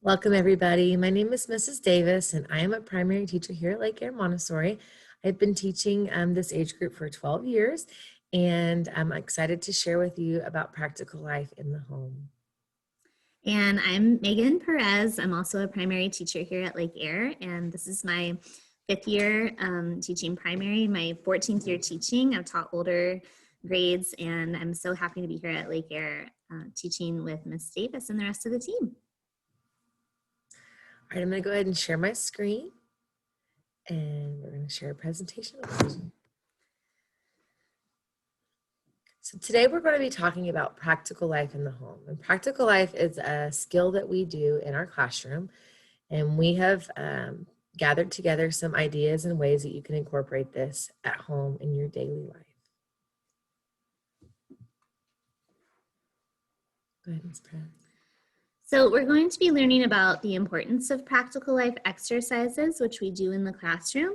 Welcome, everybody. My name is Mrs. Davis, and I am a primary teacher here at Lake Air Montessori. I've been teaching this age group for 12 years, and I'm excited to share with you about practical life in the home. And I'm Megan Perez. I'm also a primary teacher here at Lake Air, and this is my 5th year teaching primary, my 14th year teaching. I've taught older grades, and I'm so happy to be here at Lake Air teaching with Miss Davis and the rest of the team. All right, I'm going to go ahead and share my screen, and we're going to share a presentation with you. So today we're going to be talking about practical life in the home. And practical life is a skill that we do in our classroom, and we have gathered together some ideas and ways that you can incorporate this at home in your daily life. Go ahead, Ms. Perez. So we're going to be learning about the importance of practical life exercises, which we do in the classroom,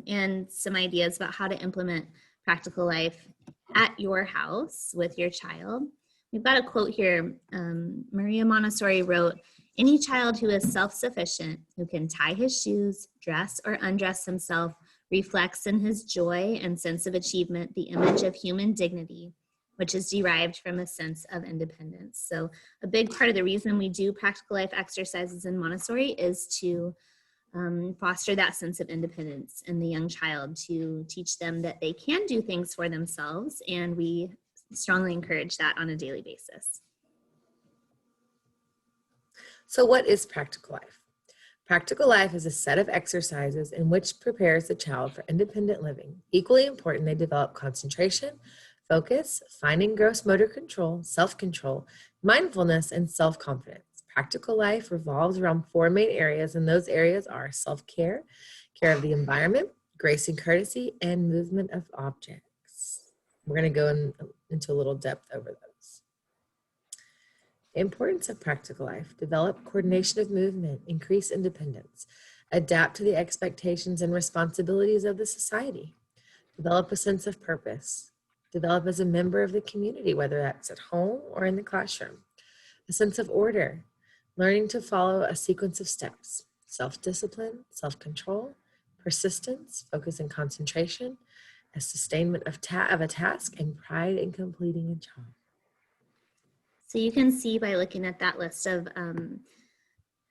and some ideas about how to implement practical life at your house with your child. We've got a quote here. Maria Montessori wrote, "Any child who is self-sufficient, who can tie his shoes, dress or undress himself, reflects in his joy and sense of achievement the image of human dignity, which is derived from a sense of independence." So a big part of the reason we do practical life exercises in Montessori is to foster that sense of independence in the young child, to teach them that they can do things for themselves, and we strongly encourage that on a daily basis. So what is practical life? Practical life is a set of exercises in which prepares the child for independent living. Equally important, they develop concentration, focus, fine and gross motor control, self-control, mindfulness, and self-confidence. Practical life revolves around 4 main areas, and those areas are self-care, care of the environment, grace and courtesy, and movement of objects. We're going to go into a little depth over those. The importance of practical life: develop coordination of movement, increase independence, adapt to the expectations and responsibilities of the society, develop a sense of purpose, develop as a member of the community, whether that's at home or in the classroom, a sense of order, learning to follow a sequence of steps, self-discipline, self-control, persistence, focus and concentration, a sustainment of a task, and pride in completing a job. So you can see by looking at that list of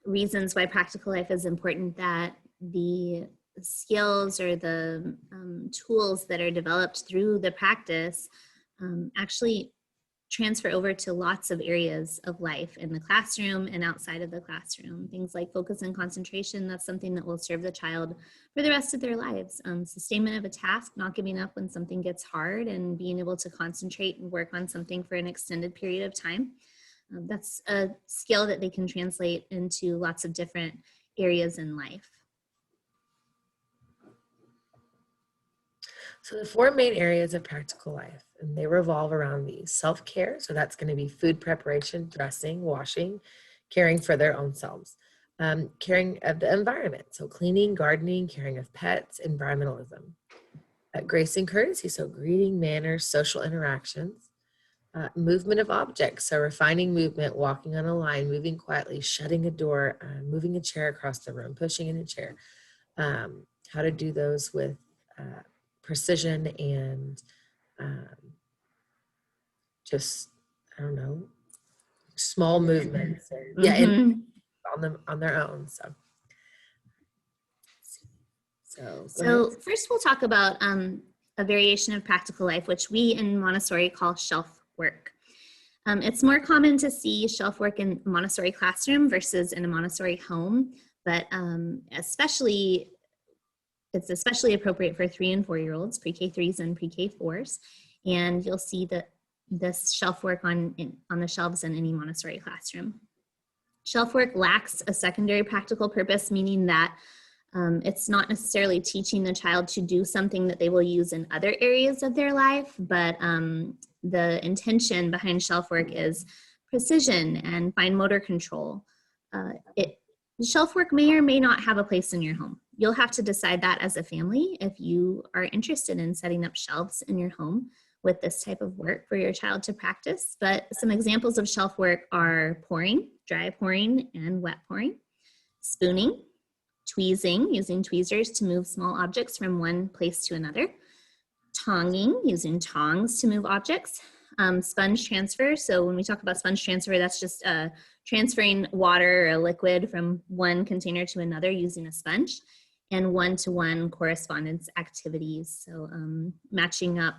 reasons why practical life is important that the skills or the tools that are developed through the practice actually transfer over to lots of areas of life in the classroom and outside of the classroom. Things like focus and concentration, that's something that will serve the child for the rest of their lives. Sustainment of a task, not giving up when something gets hard and being able to concentrate and work on something for an extended period of time. That's a skill that they can translate into lots of different areas in life. So the 4 main areas of practical life, and they revolve around these: self-care, so that's going to be food preparation, dressing, washing, caring for their own selves. Caring of the environment, so cleaning, gardening, caring of pets, environmentalism. Grace and courtesy, so greeting, manners, social interactions. Movement of objects, so refining movement, walking on a line, moving quietly, shutting a door, moving a chair across the room, pushing in a chair. How to do those with precision and just, I don't know, small movements. And, yeah, and on their own. So first we'll talk about a variation of practical life, which we in Montessori call shelf work. It's more common to see shelf work in a Montessori classroom versus in a Montessori home, but it's especially appropriate for 3 and 4-year-olds, pre-K 3s and pre-K 4s. And you'll see that this shelf work on the shelves in any Montessori classroom. Shelf work lacks a secondary practical purpose, meaning that it's not necessarily teaching the child to do something that they will use in other areas of their life, but the intention behind shelf work is precision and fine motor control. Shelf work may or may not have a place in your home. You'll have to decide that as a family if you are interested in setting up shelves in your home with this type of work for your child to practice. But some examples of shelf work are pouring, dry pouring and wet pouring, spooning, tweezing, using tweezers to move small objects from one place to another, tonging, using tongs to move objects, sponge transfer. So when we talk about sponge transfer, that's just transferring water or a liquid from one container to another using a sponge, and one-to-one correspondence activities. So matching up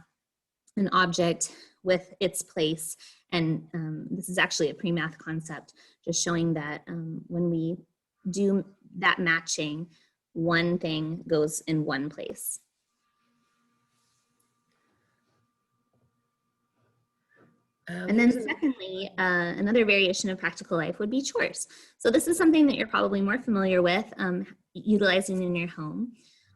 an object with its place. And this is actually a pre-math concept, just showing that when we do that matching, one thing goes in one place. And then secondly, another variation of practical life would be chores. So this is something that you're probably more familiar with utilizing in your home.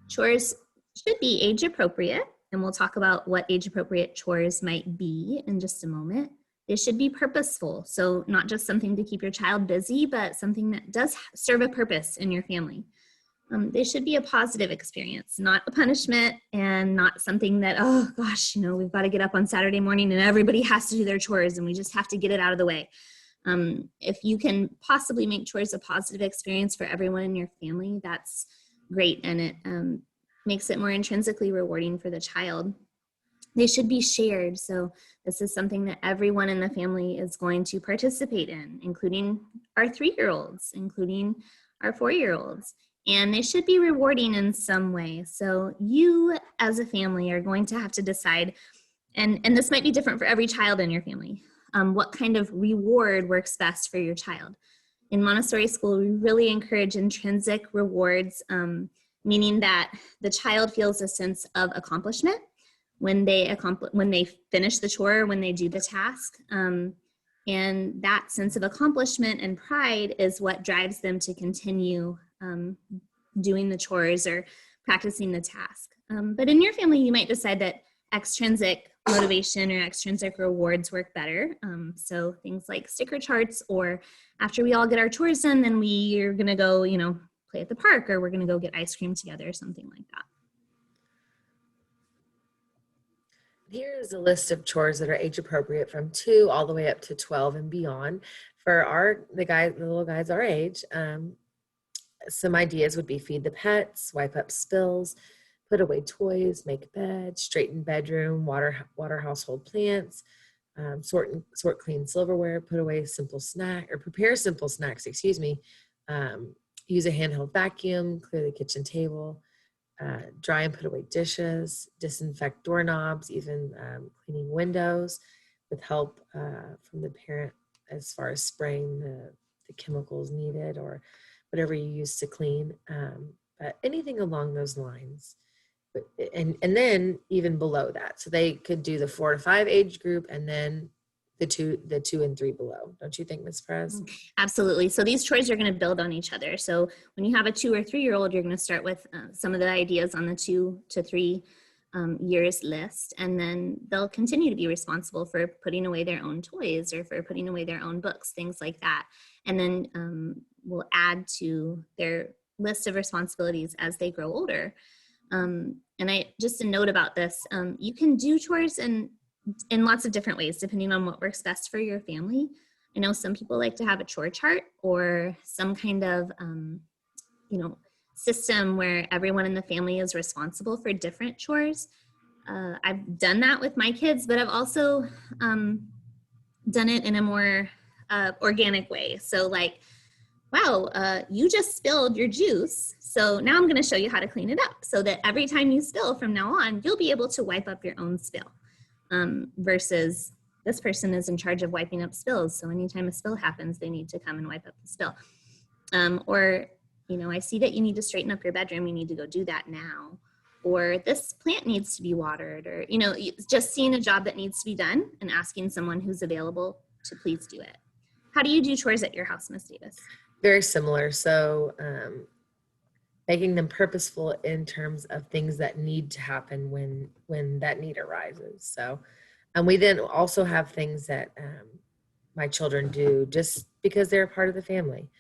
Chores should be age appropriate, and we'll talk about what age appropriate chores might be in just a moment. They should be purposeful, so not just something to keep your child busy, but something that does serve a purpose in your family. They should be a positive experience, not a punishment, and not something that, oh gosh, we've got to get up on Saturday morning and everybody has to do their chores and we just have to get it out of the way. If you can possibly make chores a positive experience for everyone in your family, that's great, and it makes it more intrinsically rewarding for the child. They should be shared, so this is something that everyone in the family is going to participate in, including our 3-year-olds, including our 4-year-olds. And they should be rewarding in some way. So you as a family are going to have to decide, and this might be different for every child in your family, what kind of reward works best for your child. In Montessori school, we really encourage intrinsic rewards, meaning that the child feels a sense of accomplishment when they finish the chore, when they do the task. And that sense of accomplishment and pride is what drives them to continue doing the chores or practicing the task. But in your family, you might decide that extrinsic motivation or extrinsic rewards work better. So things like sticker charts, or after we all get our chores done, then we're gonna go, play at the park, or we're gonna go get ice cream together, or something like that. Here is a list of chores that are age appropriate from 2 all the way up to 12 and beyond. For the little guys our age, some ideas would be feed the pets, wipe up spills, put away toys, make bed, straighten bedroom, water household plants, sort clean silverware, put away prepare simple snacks, use a handheld vacuum, clear the kitchen table, dry and put away dishes, disinfect doorknobs, even cleaning windows with help from the parent as far as spraying the chemicals needed, or whatever you use to clean, but anything along those lines. And then even below that, so they could do the 4 to 5 age group, and then the 2 and 3 below. Don't you think, Ms. Perez? Absolutely. So these chores are going to build on each other. So when you have a 2 or 3-year-old, you're going to start with some of the ideas on the 2 to 3 years list, and then they'll continue to be responsible for putting away their own toys or for putting away their own books, things like that. And then we'll add to their list of responsibilities as they grow older. And just a note about this, you can do chores in lots of different ways, depending on what works best for your family. I know some people like to have a chore chart or some kind of, system where everyone in the family is responsible for different chores. I've done that with my kids, but I've also done it in a more organic way. So like, wow, you just spilled your juice. So now I'm going to show you how to clean it up, so that every time you spill from now on, you'll be able to wipe up your own spill. Versus this person is in charge of wiping up spills. So anytime a spill happens, they need to come and wipe up the spill. Or, I see that you need to straighten up your bedroom. You need to go do that now. Or this plant needs to be watered, or, just seeing a job that needs to be done and asking someone who's available to please do it. How do you do chores at your house, Ms. Davis? Very similar. So making them purposeful in terms of things that need to happen when that need arises. So, and we then also have things that my children do just because they're a part of the family.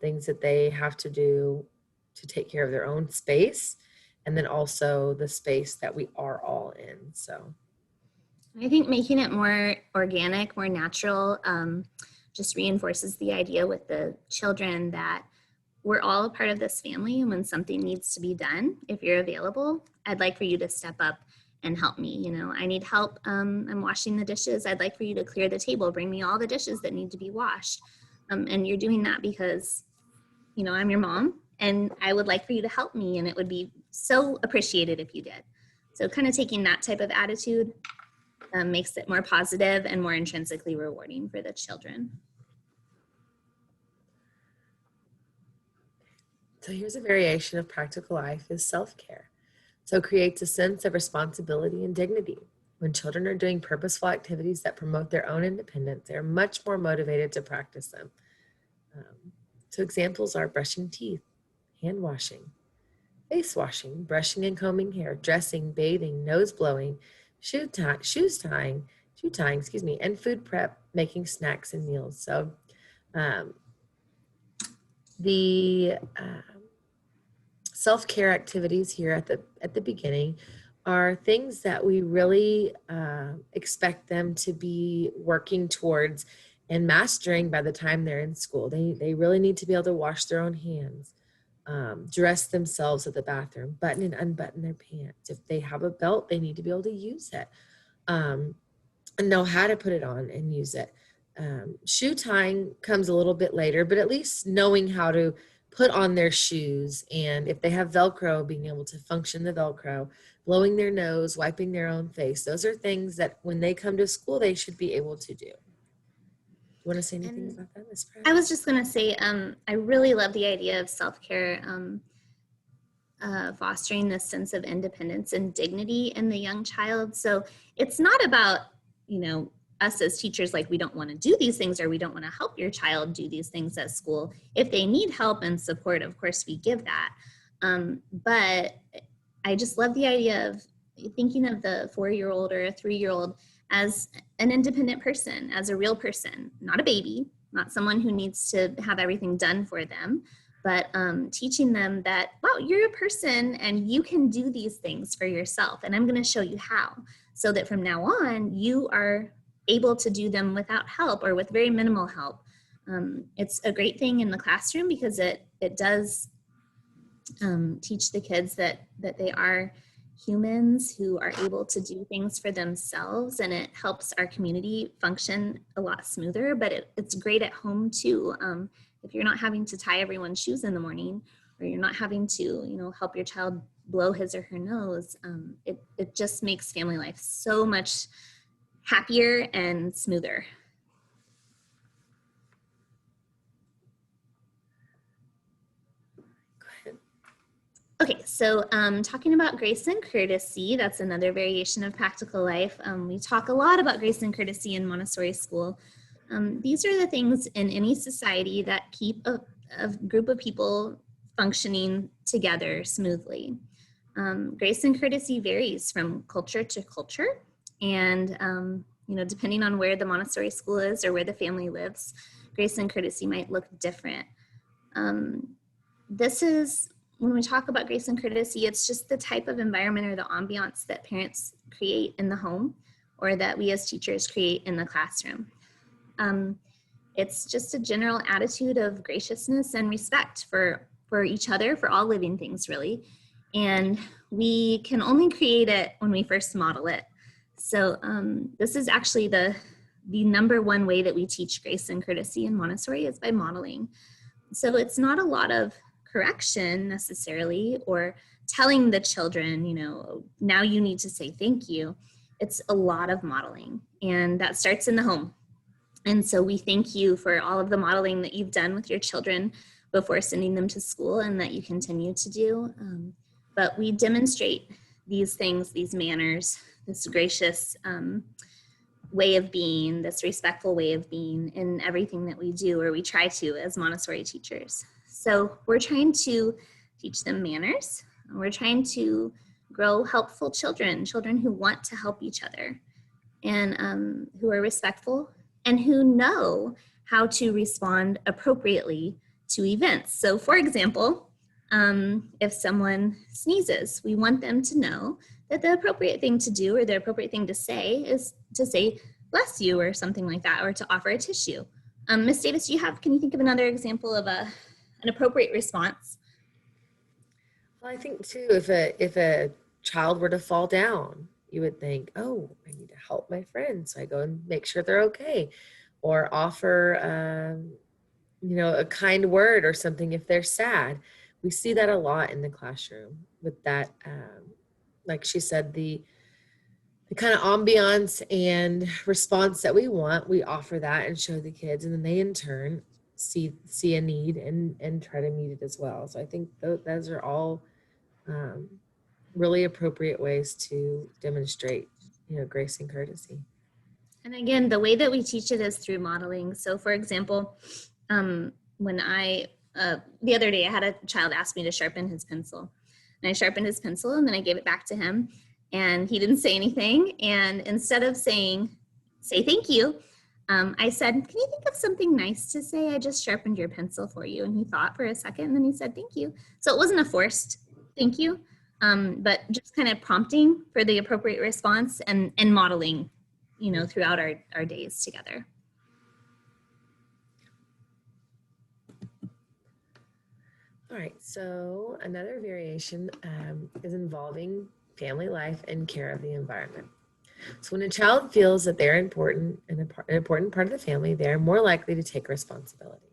Things that they have to do to take care of their own space, and then also the space that we are all in. So I think making it more organic, more natural, just reinforces the idea with the children that we're all a part of this family, and when something needs to be done, if you're available, I'd like for you to step up and help me. You know, I need help. I'm washing the dishes. I'd like for you to clear the table. Bring me all the dishes that need to be washed. And you're doing that because, you know, I'm your mom and I would like for you to help me, and it would be so appreciated if you did. So kind of taking that type of attitude makes it more positive and more intrinsically rewarding for the children. So here's a variation of practical life is self-care. So it creates a sense of responsibility and dignity. When children are doing purposeful activities that promote their own independence, they're much more motivated to practice them. So examples are brushing teeth, hand washing, face washing, brushing and combing hair, dressing, bathing, nose blowing, shoe tying, and food prep, making snacks and meals. So the self-care activities here at the beginning are things that we really expect them to be working towards and mastering by the time they're in school. They really need to be able to wash their own hands, dress themselves at the bathroom, button and unbutton their pants. If they have a belt, they need to be able to use it, and know how to put it on and use it. Shoe tying comes a little bit later, but at least knowing how to put on their shoes, and if they have Velcro, being able to function the Velcro, blowing their nose, wiping their own face. Those are things that when they come to school, they should be able to do. Do you want to say anything about that, Ms. Pratt? I was just going to say, I really love the idea of self-care, fostering this sense of independence and dignity in the young child. So it's not about, you know, us as teachers, like we don't want to do these things or we don't want to help your child do these things at school. If they need help and support, of course, we give that. But I just love the idea of thinking of the 4-year-old or a 3-year-old as an independent person, as a real person, not a baby, not someone who needs to have everything done for them, but teaching them that, wow, you're a person and you can do these things for yourself. And I'm going to show you how, so that from now on, you are able to do them without help or with very minimal help. It's a great thing in the classroom because it does teach the kids that they are humans who are able to do things for themselves, and it helps our community function a lot smoother. But it's great at home too. If you're not having to tie everyone's shoes in the morning, or you're not having to, you know, help your child blow his or her nose, it just makes family life so much happier and smoother. Okay, so talking about grace and courtesy, that's another variation of practical life. We talk a lot about grace and courtesy in Montessori school. These are the things in any society that keep a group of people functioning together smoothly. Grace and courtesy varies from culture to culture, and you know, depending on where the Montessori school is or where the family lives, grace and courtesy might look different. This is, when we talk about grace and courtesy, it's just the type of environment or the ambiance that parents create in the home or that we as teachers create in the classroom. It's just a general attitude of graciousness and respect for each other, for all living things, really. And we can only create it when we first model it. So this is actually the number one way that we teach grace and courtesy in Montessori is by modeling. So it's not a lot of correction necessarily or telling the children, you know, now you need to say thank you. It's a lot of modeling, and that starts in the home. And so we thank you for all of the modeling that you've done with your children before sending them to school and that you continue to do. But we demonstrate these things, these manners, this gracious way of being, this respectful way of being in everything that we do, or we try to as Montessori teachers. So we're trying to teach them manners. We're trying to grow helpful children who want to help each other and who are respectful and who know how to respond appropriately to events. So for example, if someone sneezes, we want them to know that the appropriate thing to do or the appropriate thing to say is to say, bless you, or something like that, or to offer a tissue. Ms. Davis, can you think of another example of an appropriate response? Well, I think too, if a child were to fall down, you would think, oh, I need to help my friend. So I go and make sure they're okay, or offer, a kind word or something if they're sad. We see that a lot in the classroom with that, like she said, the kind of ambiance and response that we want, we offer that and show the kids, and then they in turn see a need and try to meet it as well. So I think those are all um, really appropriate ways to demonstrate, grace and courtesy. And again, the way that we teach it is through modeling. So for example, when the other day I had a child ask me to sharpen his pencil, and I sharpened his pencil and then I gave it back to him, and he didn't say anything. And instead of say thank you, I said, can you think of something nice to say? I just sharpened your pencil for you. And he thought for a second, and then he said, thank you. So it wasn't a forced thank you, but just kind of prompting for the appropriate response and modeling, throughout our days together. All right, so another variation is involving family life and care of the environment. So when a child feels that they're important and an important part of the family, they're more likely to take responsibility.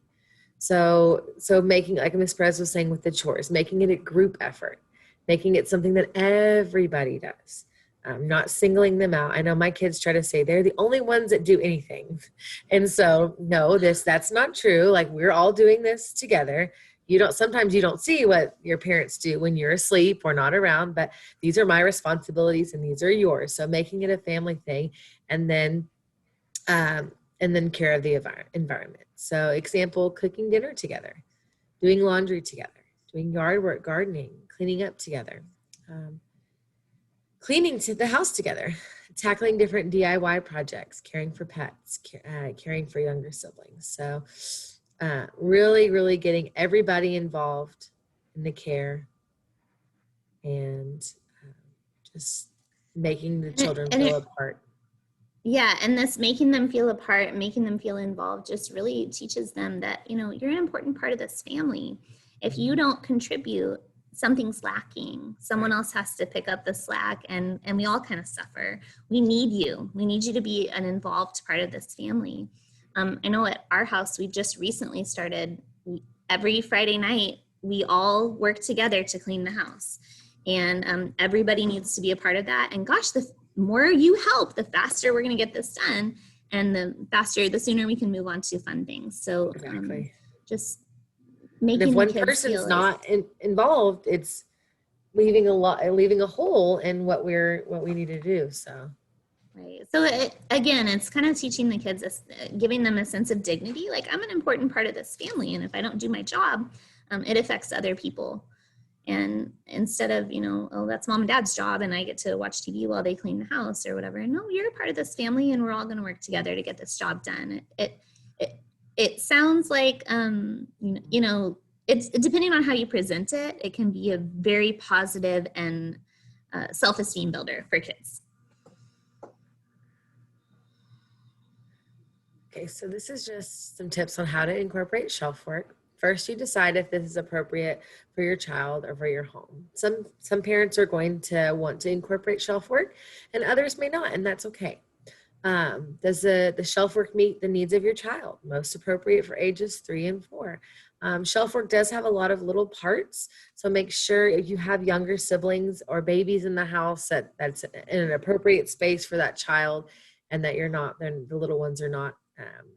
So making, like Ms. Perez was saying with the chores, making it a group effort, making it something that everybody does, not singling them out. I know my kids try to say they're the only ones that do anything. And so, no, that's not true. Like, we're all doing this together. Sometimes you don't see what your parents do when you're asleep or not around, but these are my responsibilities and these are yours. So making it a family thing, and then care of the environment. So example, cooking dinner together, doing laundry together, doing yard work, gardening, cleaning up together, cleaning the house together, tackling different DIY projects, caring for pets, caring for younger siblings. So really, really getting everybody involved in the care, and just making the children feel a part. Yeah, and this making them feel a part, making them feel involved just really teaches them that, you're an important part of this family. If you don't contribute, something's lacking. Someone else has to pick up the slack, and we all kind of suffer. We need you. We need you to be an involved part of this family. I know at our house, we just recently started, every Friday night, we all work together to clean the house. And everybody needs to be a part of that. And gosh, the more you help, the faster we're going to get this done. And the sooner we can move on to fun things. So exactly. Just making if one person's not involved, it's leaving a hole in what we need to do. So. Right. So it's kind of teaching the kids, giving them a sense of dignity. Like, I'm an important part of this family, and if I don't do my job, it affects other people. And instead of, oh, that's mom and dad's job and I get to watch TV while they clean the house or whatever. No, you're a part of this family, and we're all going to work together to get this job done. It sounds like, it's depending on how you present it, it can be a very positive and self-esteem builder for kids. Okay, so this is just some tips on how to incorporate shelf work. First, you decide if this is appropriate for your child or for your home. Some parents are going to want to incorporate shelf work, and others may not, and that's okay. Does the shelf work meet the needs of your child? Most appropriate for ages 3 and 4. Shelf work does have a lot of little parts, so make sure if you have younger siblings or babies in the house that's in an appropriate space for that child, and that the little ones are not.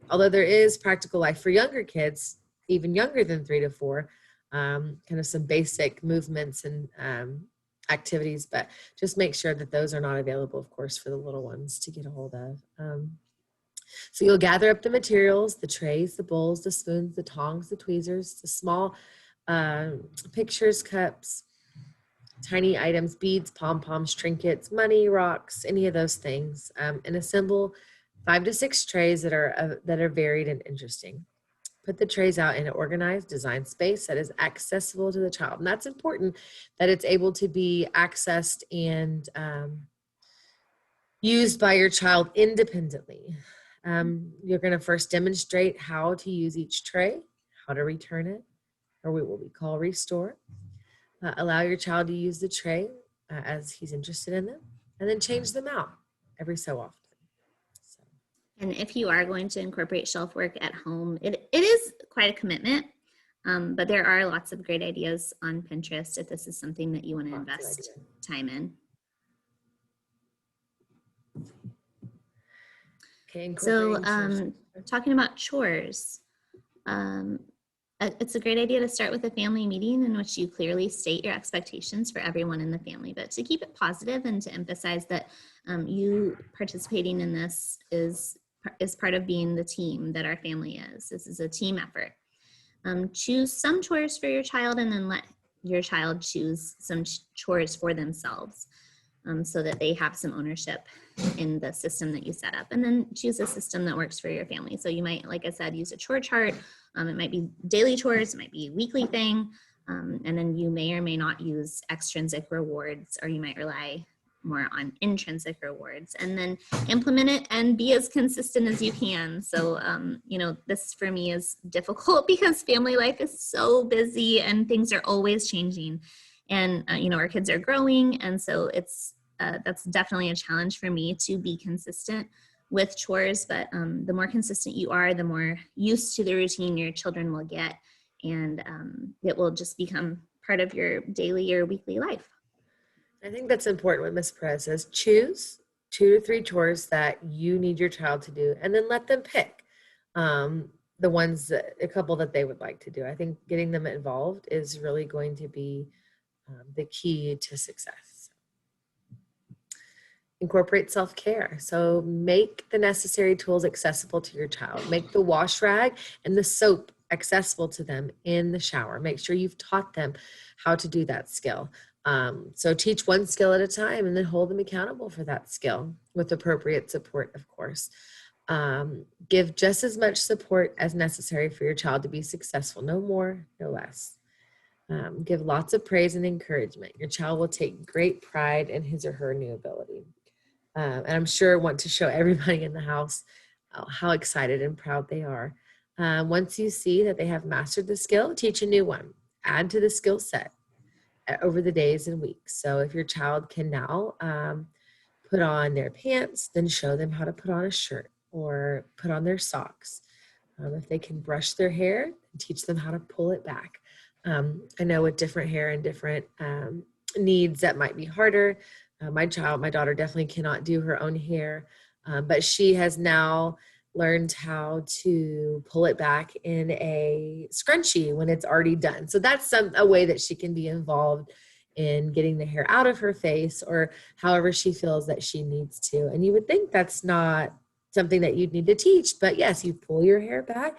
Although there is practical life for younger kids, even younger than 3 to 4, kind of some basic movements and activities, but just make sure that those are not available, of course, for the little ones to get a hold of. So you'll gather up the materials, the trays, the bowls, the spoons, the tongs, the tweezers, the small pictures, cups, tiny items, beads, pom-poms, trinkets, money, rocks, any of those things, and assemble 5 to 6 trays that are varied and interesting. Put the trays out in an organized, designed space that is accessible to the child. And that's important, that it's able to be accessed and used by your child independently. You're going to first demonstrate how to use each tray, how to return it, or what we call restore. Allow your child to use the tray as he's interested in them, and then change them out every so often. So. And if you are going to incorporate shelf work at home, it is quite a commitment, but there are lots of great ideas on Pinterest if this is something that you want to invest time in. Okay, so talking about chores, it's a great idea to start with a family meeting in which you clearly state your expectations for everyone in the family, but to keep it positive and to emphasize that you participating in this is part of being the team that our family is. This is a team effort. Choose some chores for your child and then let your child choose some chores for themselves so that they have some ownership in the system that you set up, and then choose a system that works for your family. So you might, like I said, use a chore chart. It might be daily chores, it might be a weekly thing, and then you may or may not use extrinsic rewards, or you might rely more on intrinsic rewards, and then implement it and be as consistent as you can. So, this for me is difficult because family life is so busy and things are always changing. And, our kids are growing. And so that's definitely a challenge for me to be consistent with chores. But the more consistent you are, the more used to the routine your children will get. And it will just become part of your daily or weekly life. I think that's important what Ms. Perez says. Choose 2 to 3 chores that you need your child to do, and then let them pick a couple that they would like to do. I think getting them involved is really going to be the key to success. Incorporate self-care. So make the necessary tools accessible to your child. Make the wash rag and the soap accessible to them in the shower. Make sure you've taught them how to do that skill. So teach one skill at a time and then hold them accountable for that skill with appropriate support, of course. Give just as much support as necessary for your child to be successful. No more, no less. Give lots of praise and encouragement. Your child will take great pride in his or her new ability. And I'm sure want to show everybody in the house how excited and proud they are. Once you see that they have mastered the skill, teach a new one. Add to the skill set over the days and weeks. So if your child can now put on their pants, then show them how to put on a shirt or put on their socks. If they can brush their hair, teach them how to pull it back. I know with different hair and different needs that might be harder. My daughter definitely cannot do her own hair, but she has now learned how to pull it back in a scrunchie when it's already done. So that's a way that she can be involved in getting the hair out of her face or however she feels that she needs to. And you would think that's not something that you'd need to teach, but yes, you pull your hair back,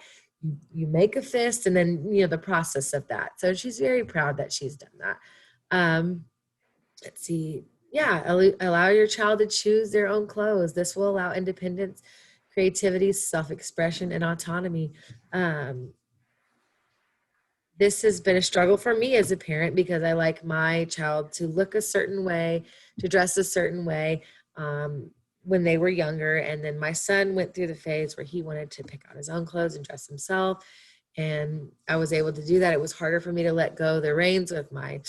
you make a fist, and then, the process of that. So she's very proud that she's done that. Let's see. Yeah, allow your child to choose their own clothes. This will allow independence, creativity, self-expression, and autonomy. This has been a struggle for me as a parent because I like my child to look a certain way, to dress a certain way when they were younger. And then my son went through the phase where he wanted to pick out his own clothes and dress himself. And I was able to do that. It was harder for me to let go the reins with my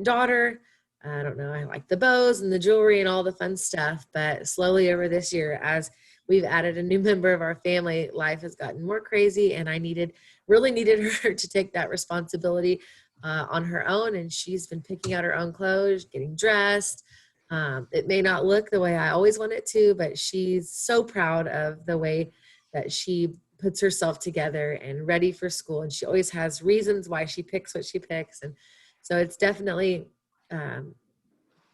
daughter. I don't know. I like the bows and the jewelry and all the fun stuff. But slowly over this year, as we've added a new member of our family, life has gotten more crazy. And I really needed her to take that responsibility on her own. And she's been picking out her own clothes, getting dressed. It may not look the way I always want it to, but she's so proud of the way that she puts herself together and ready for school. And she always has reasons why she picks what she picks. And so it's definitely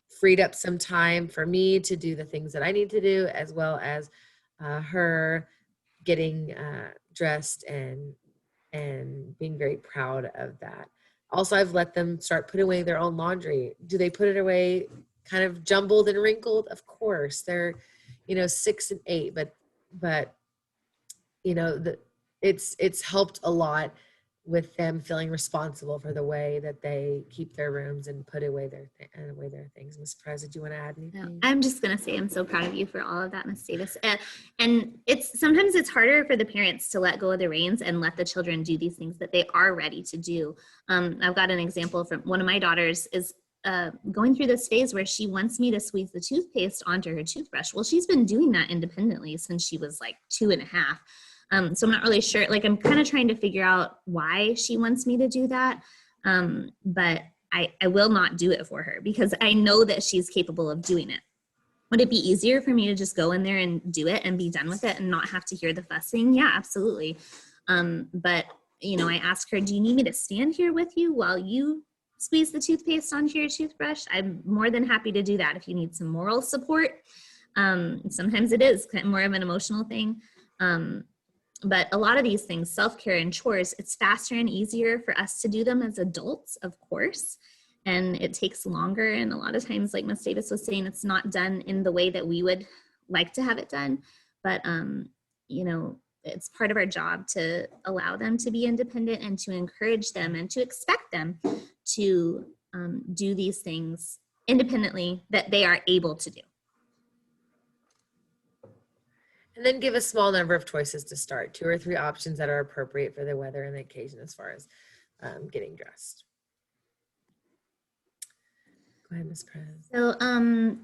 freed up some time for me to do the things that I need to do, as well as her getting dressed and being very proud of that. Also, I've let them start putting away their own laundry. Do they put it away kind of jumbled and wrinkled? Of course. They're, 6 and 8, but it's helped a lot with them feeling responsible for the way that they keep their rooms and put away their things. Ms. Perez, did you want to add anything? I'm just going to say I'm so proud of you for all of that, Ms. Davis. And sometimes it's harder for the parents to let go of the reins and let the children do these things that they are ready to do. I've got an example from one of my daughters is going through this phase where she wants me to squeeze the toothpaste onto her toothbrush. Well, she's been doing that independently since she was like 2.5. So I'm not really sure, like I'm kind of trying to figure out why she wants me to do that. But I will not do it for her because I know that she's capable of doing it. Would it be easier for me to just go in there and do it and be done with it and not have to hear the fussing? Yeah, absolutely. But I asked her, do you need me to stand here with you while you squeeze the toothpaste onto your toothbrush? I'm more than happy to do that if you need some moral support. Sometimes it is kind of more of an emotional thing. But a lot of these things, self-care and chores, it's faster and easier for us to do them as adults, of course, and it takes longer. And a lot of times, like Ms. Davis was saying, it's not done in the way that we would like to have it done. But, it's part of our job to allow them to be independent and to encourage them and to expect them to do these things independently that they are able to do. And then give a small number of choices to start, 2 or 3 options that are appropriate for the weather and the occasion as far as getting dressed. Go ahead, Ms. Perez. So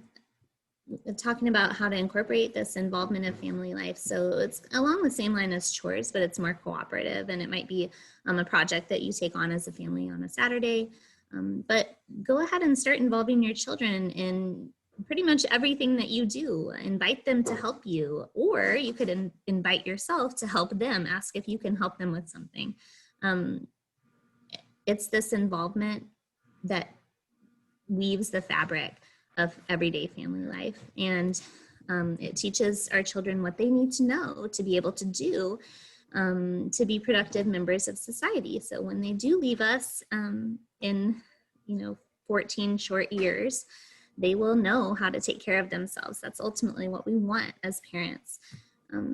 talking about how to incorporate this involvement of family life. So it's along the same line as chores, but it's more cooperative, and it might be a project that you take on as a family on a Saturday. But go ahead and start involving your children in pretty much everything that you do. Invite them to help you, or you could invite yourself to help them. Ask if you can help them with something. It's this involvement that weaves the fabric of everyday family life, and it teaches our children what they need to know to be able to do to be productive members of society. So when they do leave us in 14 short years, they will know how to take care of themselves. That's ultimately what we want as parents.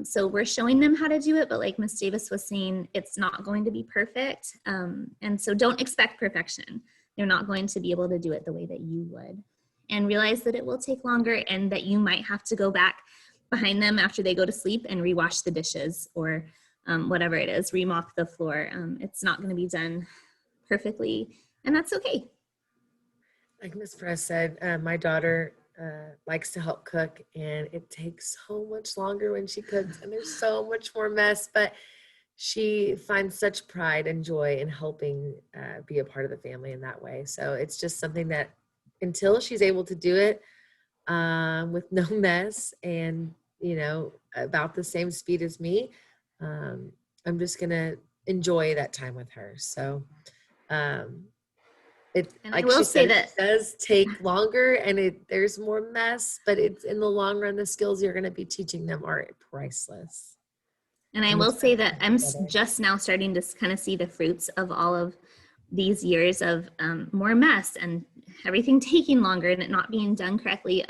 So we're showing them how to do it, but like Ms. Davis was saying, it's not going to be perfect. And so don't expect perfection. They're not going to be able to do it the way that you would. And realize that it will take longer and that you might have to go back behind them after they go to sleep and rewash the dishes or whatever it is, remop the floor. It's not going to be done perfectly, and that's okay. Like Ms. Perez said, my daughter likes to help cook, and it takes so much longer when she cooks, and there's so much more mess, but she finds such pride and joy in helping be a part of the family in that way. So it's just something that until she's able to do it with no mess and, about the same speed as me, I'm just going to enjoy that time with her. So it, And like I will she say said, that it does take longer and there's more mess, but it's in the long run, the skills you're going to be teaching them are priceless. And I will say that I'm just now starting to kind of see the fruits of all of these years of more mess and everything taking longer and it not being done correctly.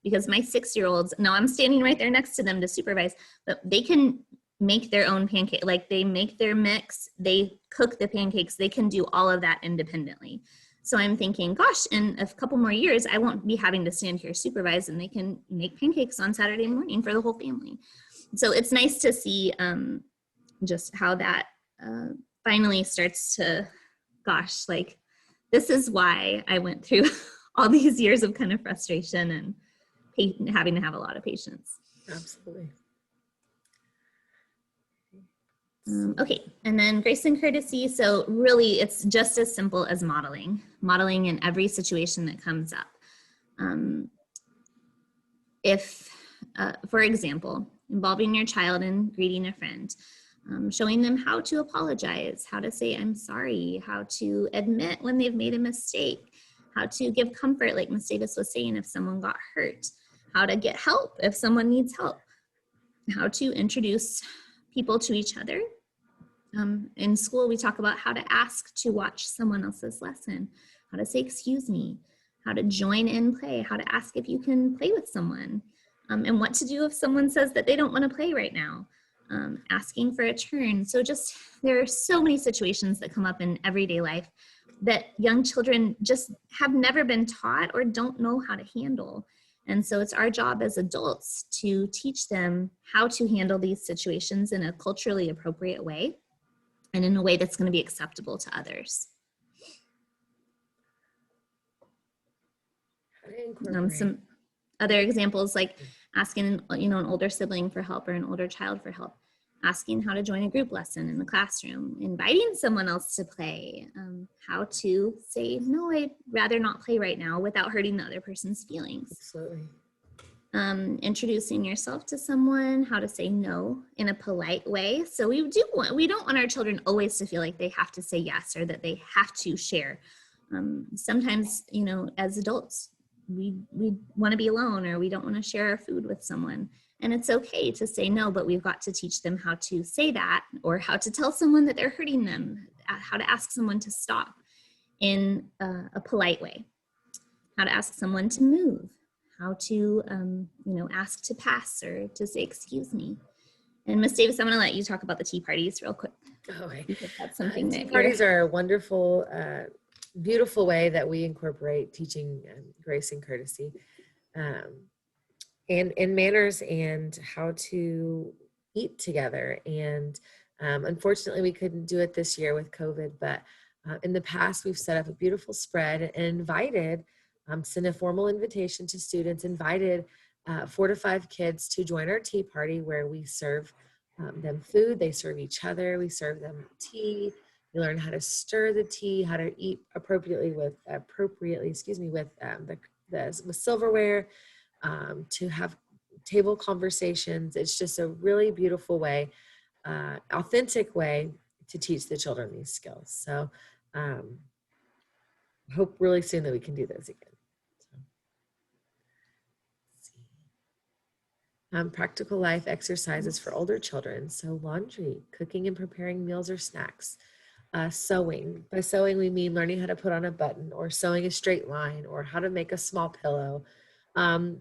Because my 6-year-olds, now I'm standing right there next to them to supervise, but they can make their own pancake. Like they make their mix, they cook the pancakes, they can do all of that independently. So I'm thinking, gosh, in a couple more years, I won't be having to stand here supervise and they can make pancakes on Saturday morning for the whole family. So it's nice to see just how that finally starts to, gosh, like this is why I went through all these years of kind of frustration and having to have a lot of patience. Absolutely. Okay, and then grace and courtesy. So really, it's just as simple as modeling in every situation that comes up. If, for example, involving your child in greeting a friend, showing them how to apologize, how to say I'm sorry, how to admit when they've made a mistake, how to give comfort, like Ms. Davis was saying, if someone got hurt, how to get help if someone needs help, how to introduce people to each other. In school, we talk about how to ask to watch someone else's lesson, how to say excuse me, how to join in play, how to ask if you can play with someone, and what to do if someone says that they don't want to play right now. asking for a turn. So just, there are so many situations that come up in everyday life that young children just have never been taught or don't know how to handle. And so it's our job as adults to teach them how to handle these situations in a culturally appropriate way and in a way that's going to be acceptable to others. Some other examples, like asking, an older sibling for help or an older child for help, asking how to join a group lesson in the classroom, inviting someone else to play, how to say, no, I'd rather not play right now without hurting the other person's feelings. Absolutely. Introducing yourself to someone, how to say no in a polite way. So we don't want our children always to feel like they have to say yes or that they have to share. Sometimes, as adults, we want to be alone or we don't want to share our food with someone. And it's okay to say no, but we've got to teach them how to say that, or how to tell someone that they're hurting them, how to ask someone to stop in a polite way, how to ask someone to move, how to, ask to pass or to say, excuse me. And Miss Davis, I'm going to let you talk about the tea parties real quick. Okay. Because that's something tea parties are a wonderful, beautiful way that we incorporate teaching grace and courtesy, and manners, and how to eat together. And unfortunately, we couldn't do it this year with COVID, but in the past, we've set up a beautiful spread and invited, sent a formal invitation to students, invited 4 to 5 kids to join our tea party, where we serve them food, they serve each other, we serve them tea. You learn how to stir the tea, how to eat appropriately with silverware, to have table conversations. It's just a really beautiful way, authentic way to teach the children these skills. So hope really soon that we can do those again. Practical life exercises for older children. So laundry, cooking and preparing meals or snacks. Sewing. By sewing, we mean learning how to put on a button, or sewing a straight line, or how to make a small pillow.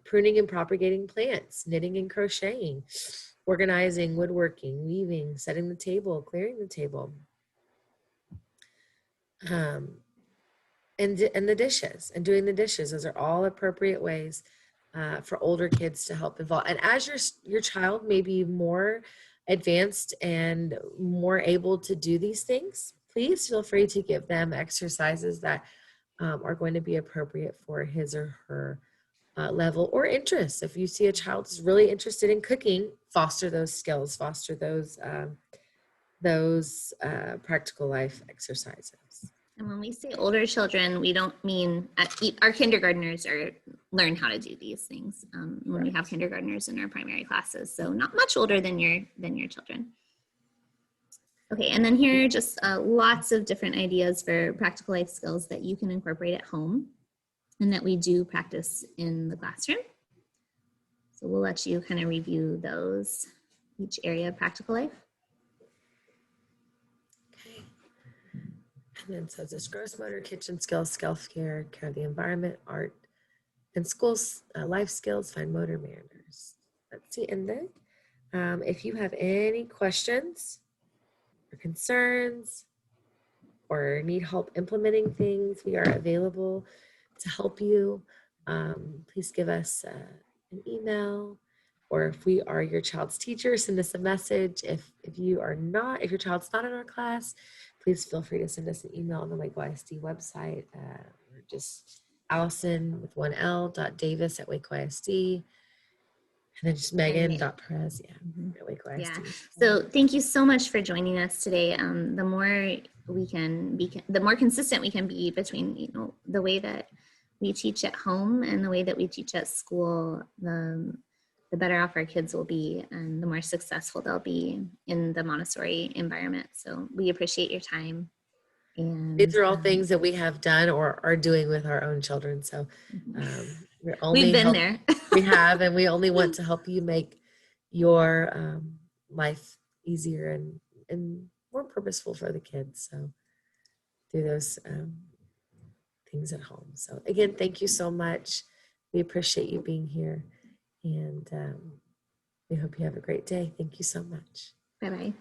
Pruning and propagating plants, knitting and crocheting, organizing, woodworking, weaving, setting the table, clearing the table. And the dishes, and doing the dishes. Those are all appropriate ways for older kids to help involve. And as your child may be more advanced and more able to do these things, please feel free to give them exercises that are going to be appropriate for his or her level or interest. If you see a child is really interested in cooking, foster those skills, foster those practical life exercises. And when we say older children, we don't mean our kindergartners learn how to do these things when we have kindergartners in our primary classes. So not much older than your children. Okay, and then here are just lots of different ideas for practical life skills that you can incorporate at home and that we do practice in the classroom. So we'll let you kind of review those, each area of practical life. And then says this gross motor, kitchen skills, self-care, care of the environment, art, and schools, life skills, fine motor manners. That's the end there. If you have any questions or concerns or need help implementing things, we are available to help you. Please give us an email, or if we are your child's teacher, send us a message. If your child's not in our class, please feel free to send us an email on the Waco ISD website, or just Allison with 1L.Davis at Waco ISD, and then just Megan.Perez, at Waco ISD. Yeah. So thank you so much for joining us today. The more consistent we can be between the way that we teach at home and the way that we teach at school, the better off our kids will be and the more successful they'll be in the Montessori environment. So we appreciate your time. And these are all things that we have done or are doing with our own children. So we've been there. We have, and we only want to help you make your life easier and more purposeful for the kids. So do those things at home. So again, thank you so much. We appreciate you being here, and we hope you have a great day. Thank you so much. Bye-bye.